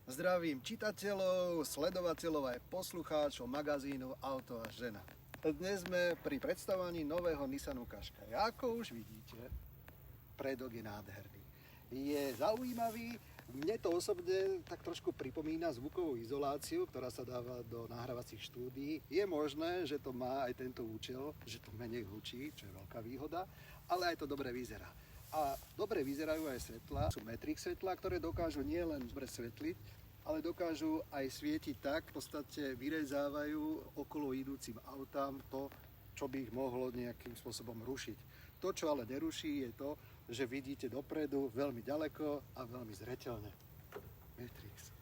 Zdravím čitateľov, sledovateľov aj poslucháčov magazínu Auto a žena. Dnes sme pri predstavovaní nového Nissanu Qashqai. Ako už vidíte, predok je nádherný. Je zaujímavý, mne to osobne tak trošku pripomína zvukovú izoláciu, ktorá sa dáva do nahrávacích štúdií. Je možné, že to má aj tento účel, že to menej hučí, čo je veľká výhoda, ale aj to dobre vyzerá. A dobre vyzerajú aj svetlá. Sú Matrix svetlá, ktoré dokážu nielen dobre svetliť, ale dokážu aj svietiť tak, v podstate vyrezávajú okolo idúcim autám to, čo by ich mohlo nejakým spôsobom rušiť. To, čo ale neruší, je to, že vidíte dopredu veľmi ďaleko a veľmi zreteľne. Matrix.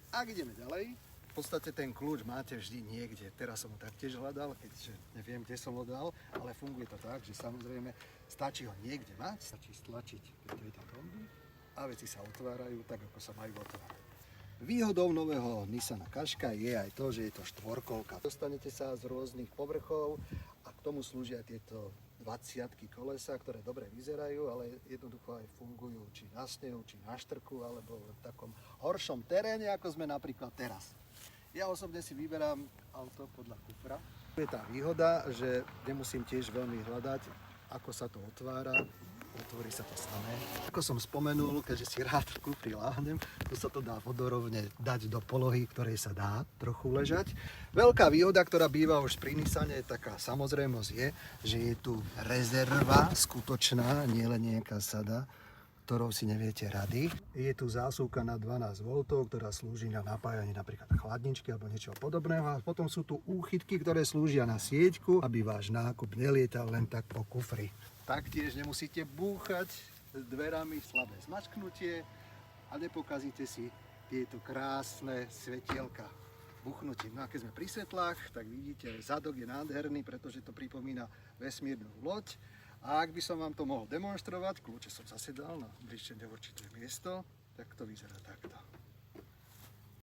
Ak ideme ďalej, v podstate ten kľúč máte vždy niekde. Teraz som ho taktiež hľadal, keďže neviem, kde som ho dal, ale funguje to tak, že samozrejme stačí ho niekde mať, stačí stlačiť, keď je tam romby a veci sa otvárajú tak, ako sa majú otvárať. Výhodou nového Nissana Qashqai je aj to, že je to štvorkolka. Dostanete sa z rôznych povrchov a k tomu slúžia tieto 20-ky kolesa, ktoré dobre vyzerajú, ale jednoducho aj fungujú či na snehu, či na štrku, alebo v takom horšom teréne, ako sme napríklad teraz. Ja osobne si vyberám auto podľa kufra. Je tá výhoda, že nemusím tiež veľmi hľadať, ako sa to otvára. Otvorí sa to samé. Ako som spomenul, keďže si rád v kufri láhnem, tu sa to dá vodorovne dať do polohy, ktorej sa dá trochu ležať. Veľká výhoda, ktorá býva už pri Nissane, taká samozrejmosť je, že je tu rezerva skutočná, nie len nejaká sada, ktorou si neviete rady. Je tu zásuvka na 12 V, ktorá slúži na napájanie napríklad chladničky alebo niečo podobného. A potom sú tu úchytky, ktoré slúžia na sieťku, aby váš nákup nelietal len tak po kufri. Taktiež nemusíte búchať dverami, slabé zmačknutie a nepokazíte si tieto krásne svetielka buchnutím. No a keď sme pri svetlách, tak vidíte, zadok je nádherný, pretože to pripomína vesmírnu loď. A ak by som vám to mohol demonštrovať, kľúče som zase dal na bližšie neurčité miesto, tak to vyzerá takto.